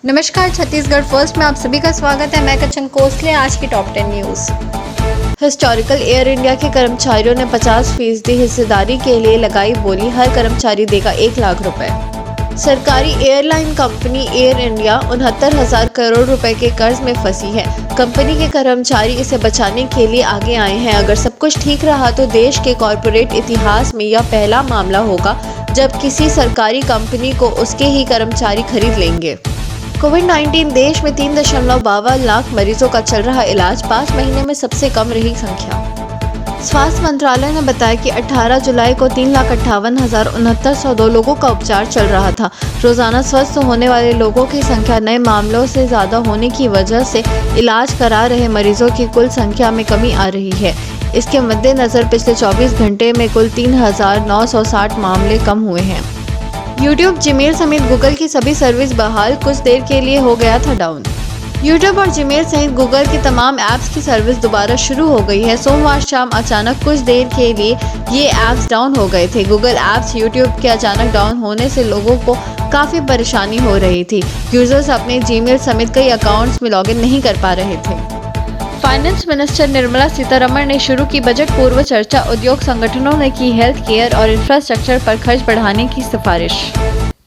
नमस्कार, छत्तीसगढ़ फर्स्ट में आप सभी का स्वागत है। मैं कचन कोसले। आज की top 10 news. Historical air India के कर्मचारियों ने 50% हिस्सेदारी के लिए लगाई बोली, हर कर्मचारी देगा 1 लाख रुपए। सरकारी airline company air India 69,000 crore रुपए के कर्ज में फंसी है। कंपनी के कर्मचारी इसे बचाने के लिए आगे आए हैं। अगर सब कुछ ठीक रहा तो देश के कॉरपोरेट इतिहास में यह पहला मामला होगा जब किसी सरकारी कंपनी को उसके ही कर्मचारी खरीद लेंगे। कोविड-19 देश में 3.52 लाख मरीजों का चल रहा इलाज, 5 महीने में सबसे कम रही संख्या। स्वास्थ्य मंत्रालय ने बताया कि 18 जुलाई को 3,58,6902 लोगों का उपचार चल रहा था। रोजाना स्वस्थ होने वाले लोगों की संख्या नए मामलों से ज्यादा होने की वजह से इलाज करा रहे मरीजों की कुल संख्या में कमी आ रही है। इसके मद्देनजर पिछले 24 घंटे में कुल 3,960 मामले कम हुए हैं। यूट्यूब, जीमेल समेत गूगल की सभी सर्विस बहाल, कुछ देर के लिए हो गया था डाउन। यूट्यूब और जीमेल सहित गूगल की तमाम ऐप्स की सर्विस दोबारा शुरू हो गई है। सोमवार शाम अचानक कुछ देर के लिए ये ऐप्स डाउन हो गए थे। गूगल ऐप्स यूट्यूब के अचानक डाउन होने से लोगों को काफ़ी परेशानी हो रही थी। यूजर्स अपने जीमेल समेत कई अकाउंट्स में लॉगिन नहीं कर पा रहे थे। फाइनेंस मिनिस्टर निर्मला सीतारमण ने शुरू की बजट पूर्व चर्चा, उद्योग संगठनों ने की हेल्थ केयर और इंफ्रास्ट्रक्चर पर खर्च बढ़ाने की सिफारिश।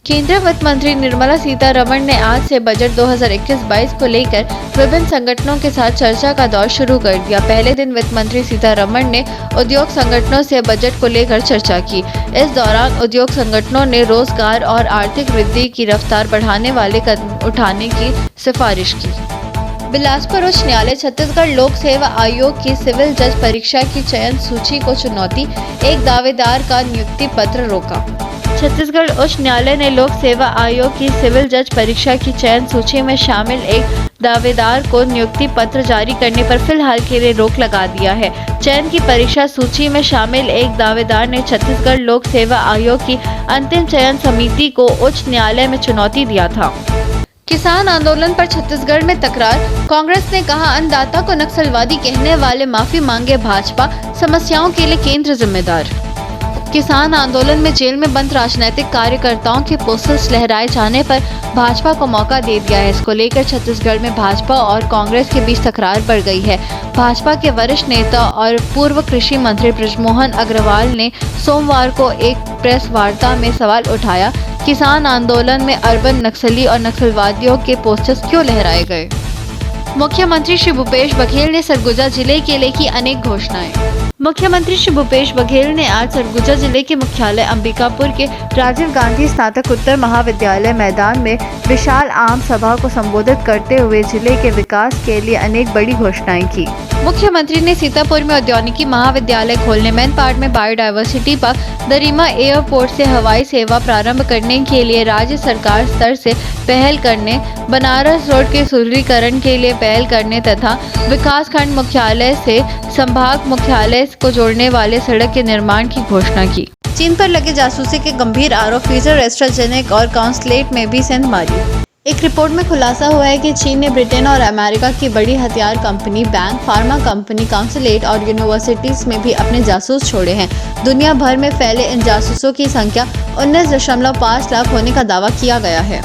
केंद्रीय वित्त मंत्री निर्मला सीतारमण ने आज से बजट 2021-22 को लेकर विभिन्न संगठनों के साथ चर्चा का दौर शुरू कर दिया। पहले दिन वित्त मंत्री सीतारमण ने उद्योग संगठनों से बजट को लेकर चर्चा की। इस दौरान उद्योग संगठनों ने रोजगार और आर्थिक वृद्धि की रफ्तार बढ़ाने वाले कदम उठाने की सिफारिश की। बिलासपुर उच्च न्यायालय छत्तीसगढ़ लोक सेवा आयोग की सिविल जज परीक्षा की चयन सूची को चुनौती, एक दावेदार का नियुक्ति पत्र रोका। छत्तीसगढ़ उच्च न्यायालय ने लोक सेवा आयोग की सिविल जज परीक्षा की चयन सूची में शामिल एक दावेदार को नियुक्ति पत्र जारी करने पर फिलहाल के लिए रोक लगा दिया है। चयन की परीक्षा सूची में शामिल एक दावेदार ने छत्तीसगढ़ लोक सेवा आयोग की अंतिम चयन समिति को उच्च न्यायालय में चुनौती दिया था। किसान आंदोलन पर छत्तीसगढ़ में तकरार, कांग्रेस ने कहा अन्नदाता को नक्सलवादी कहने वाले माफी मांगे भाजपा, समस्याओं के लिए केंद्र जिम्मेदार। किसान आंदोलन में जेल में बंद राजनीतिक कार्यकर्ताओं के पोस्टर्स लहराए जाने पर भाजपा को मौका दे दिया है। इसको लेकर छत्तीसगढ़ में भाजपा और कांग्रेस के बीच तकरार बढ़ गई है। भाजपा के वरिष्ठ नेता और पूर्व कृषि मंत्री बृजमोहन अग्रवाल ने सोमवार को एक प्रेस वार्ता में सवाल उठाया, किसान आंदोलन में अर्बन नक्सली और नक्सलवादियों के पोस्टर्स क्यों लहराए गए। मुख्यमंत्री श्री भूपेश बघेल ने सरगुजा जिले के लिए की अनेक घोषणाएं। मुख्यमंत्री श्री भूपेश बघेल ने आज सरगुजा जिले के मुख्यालय अंबिकापुर के राजीव गांधी स्नातकोत्तर महाविद्यालय मैदान में विशाल आम सभा को संबोधित करते हुए जिले के विकास के लिए अनेक बड़ी घोषणाएं की। मुख्यमंत्री ने सीतापुर में औद्योगिकी महाविद्यालय खोलने, मैनपाट में बायोडायवर्सिटी पार्क, दरिमा एयरपोर्ट से हवाई सेवा प्रारंभ करने के लिए राज्य सरकार स्तर से पहल करने, बनारस रोड के सुदृढ़ीकरण के लिए पहल करने तथा विकास खंड मुख्यालय से संभाग मुख्यालय को जोड़ने वाले सड़क के निर्माण की घोषणा की। चीन पर लगे जासूसी के गंभीर आरोप, फ्यूजर एस्ट्राजेनेक और काउंसलेट में भी सेंध मारी। एक रिपोर्ट में खुलासा हुआ है कि चीन ने ब्रिटेन और अमेरिका की बड़ी हथियार company, bank, pharma company, consulate और यूनिवर्सिटीज में भी अपने जासूस छोड़े हैं। दुनिया भर में फैले इन जासूसों की संख्या 19.5 लाख होने का दावा किया गया है।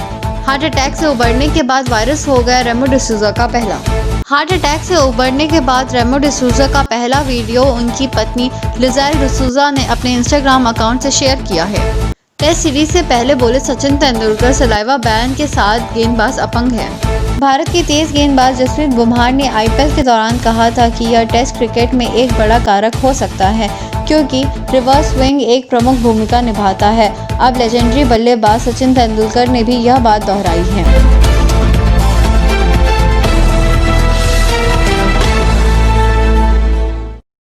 हार्ट अटैक से उबरने के बाद वायरस हो गया रेमो डिसूजा का पहला। हार्ट अटैक से उबरने के बाद रेमो डिसूजा का पहला वीडियो उनकी पत्नी लिज़ेल डिसूजा ने अपने इंस्टाग्राम अकाउंट से शेयर किया है। टेस्ट सीरीज से पहले बोले सचिन तेंदुलकर, सलाइवा बैन के साथ गेंदबाज अपंग है। भारत की तेज गेंदबाज जसप्रीत बुमराह ने आईपीएल के दौरान कहा था कि यह टेस्ट क्रिकेट में एक बड़ा कारक हो सकता है क्योंकि रिवर्स स्विंग एक प्रमुख भूमिका निभाता है। अब लेजेंडरी बल्लेबाज सचिन तेंदुलकर ने भी यह बात दोहराई है।